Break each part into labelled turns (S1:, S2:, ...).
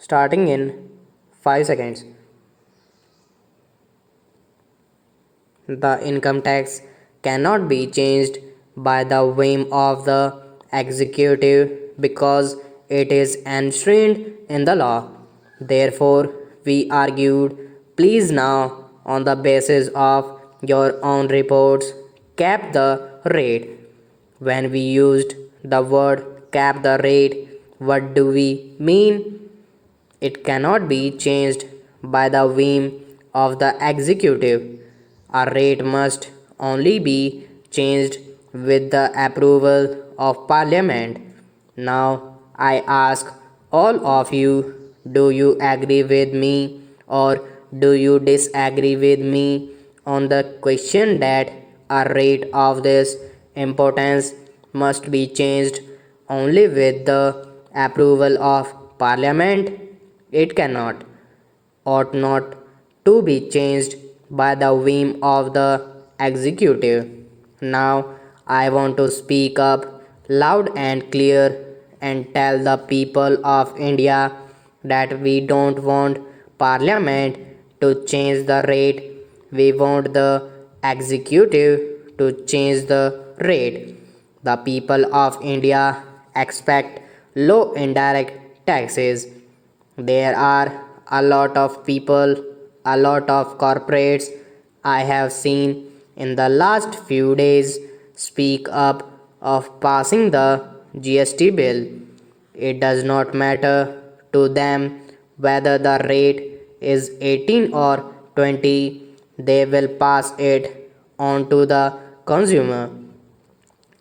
S1: starting in 5 seconds. The income tax cannot be changed by the whim of the executive because it is enshrined in the law. Therefore, we argued, please now, on the basis of your own reports, cap the rate. When we used the word cap the rate, what do we mean? It cannot be changed by the whim of the executive. A rate must only be changed with the approval of Parliament. Now I ask all of you, do you agree with me or do you disagree with me on the question that a rate of this importance must be changed only with the approval of Parliament? It cannot, ought not to be changed by the whim of the executive. Now I want to speak up loud and clear and tell the people of India that we don't want Parliament to change the rate, we want the executive to change the rate. The people of India expect low indirect taxes. There are a lot of people, a lot of corporates I have seen in the last few days speak up of passing the GST bill. It does not matter to them whether the rate is 18 or 20, they will pass it on to the consumer.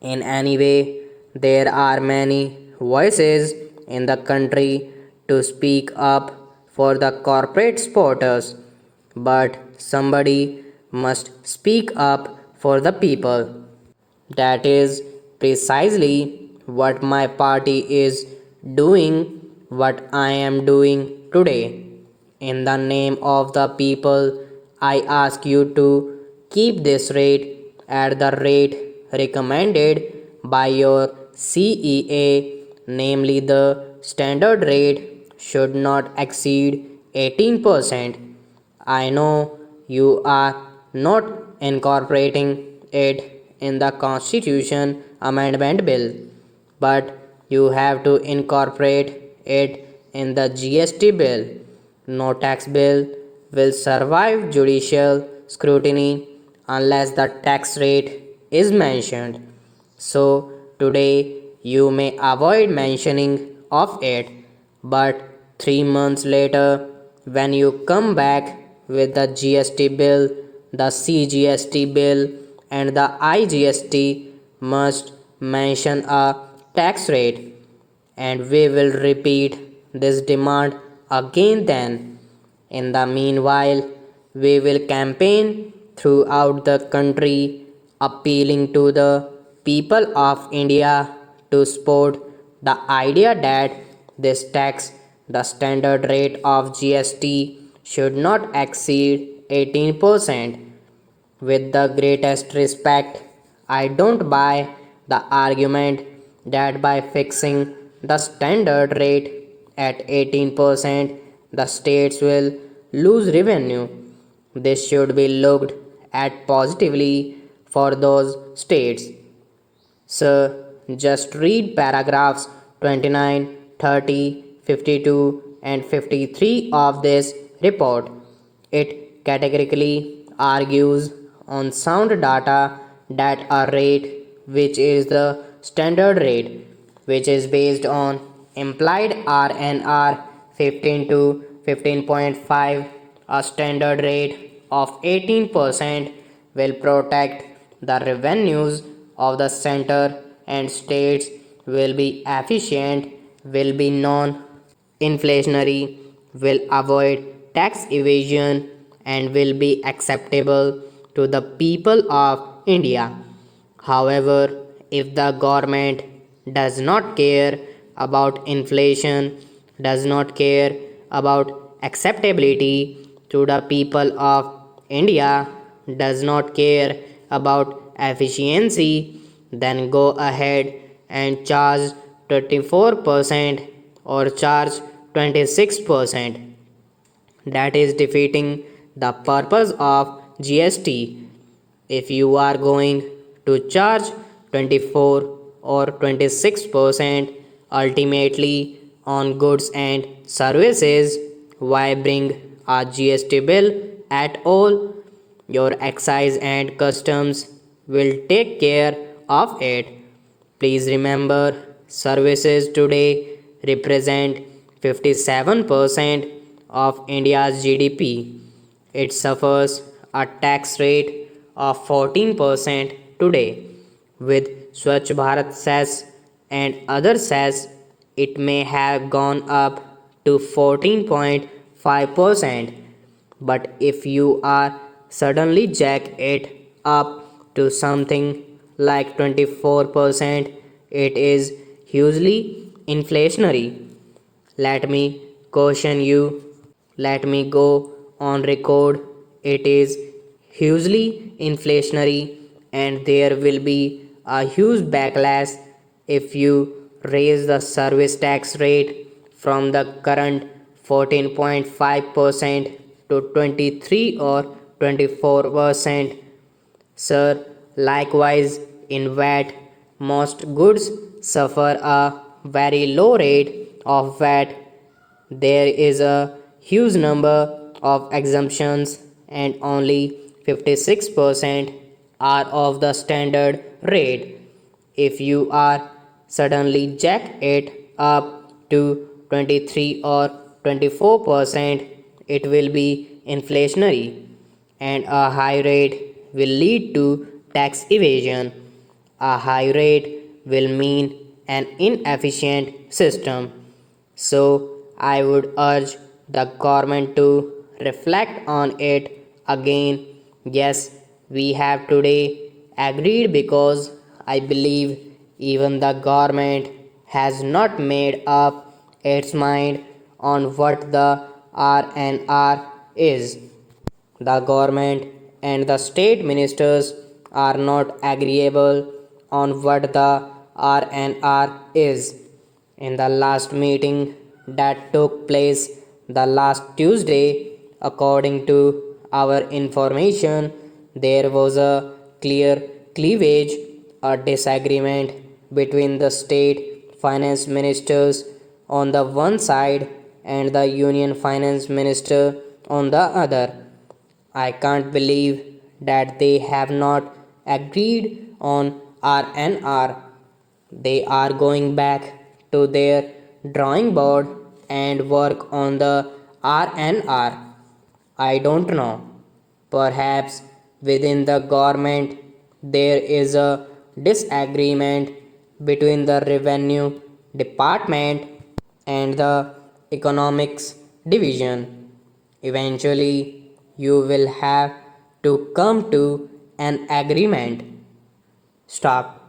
S1: In any way, there are many voices in the country to speak up for the corporate supporters, but somebody must speak up for the people. That is precisely what my party is doing, what I am doing today. In the name of the people, I ask you to keep this rate at the rate recommended by your CEA, namely the standard rate should not exceed 18%. I know you are not incorporating it in the Constitution Amendment Bill, but you have to incorporate it in the GST bill. No tax bill will survive judicial scrutiny unless the tax rate is mentioned. So today you may avoid mentioning of it, but 3 months later when you come back with the GST bill, the CGST bill and the IGST must mention a tax rate, and we will repeat this demand again then. In the meanwhile, we will campaign throughout the country appealing to the people of India to support the idea that this tax, the standard rate of GST, should not exceed 18%. With the greatest respect, I don't buy the argument that by fixing the standard rate at 18%, the states will lose revenue. This should be looked at positively for those states. Sir, just read paragraphs 29, 30, 52, and 53 of this report. It categorically argues on sound data that a rate, which is the standard rate, which is based on implied RNR 15 to 15.5, a standard rate of 18% will protect the revenues of the center and states, will be efficient, will be non-inflationary, will avoid tax evasion and will be acceptable to the people of India. However, if the government does not care about inflation, does not care about acceptability to the people of India, does not care about efficiency, then go ahead and charge 24% or charge 26%. That is defeating the purpose of GST. If you are going to charge 24 or 26% ultimately on goods and services, why bring a GST bill at all? Your excise and customs will take care of it. Please remember, services today represent 57% of India's GDP. It suffers a tax rate of 14% today. With Swachh Bharat cess and other cess, it may have gone up to 14.5%. But if you are suddenly jack it up to something like 24%, it is hugely inflationary. Let me caution you, let me go on record. It is hugely inflationary, and there will be a huge backlash if you raise the service tax rate from the current 14.5% to 23 or 24%. Sir, likewise, in VAT, most goods suffer a very low rate of VAT. There is a huge number of exemptions, and only 56% are of the standard rate. If you are suddenly jack it up to 23 or 24%, it will be inflationary, and a high rate will lead to tax evasion. A high rate will mean an inefficient system. So, I would urge the government to reflect on it again. Yes, we have today agreed because I believe even the government has not made up its mind on what the RNR is. The government and the state ministers are not agreeable on what the RNR is. In the last meeting that took place the last Tuesday, according to our information, there was a clear cleavage, a disagreement between the state finance ministers on the one side and the union finance minister on the other. I can't believe that they have not agreed on RNR. They are going back to their drawing board and work on the RNR. I don't know. Perhaps within the government there is a disagreement between the revenue department and the economics division. Eventually, you will have to come to an agreement. Stop.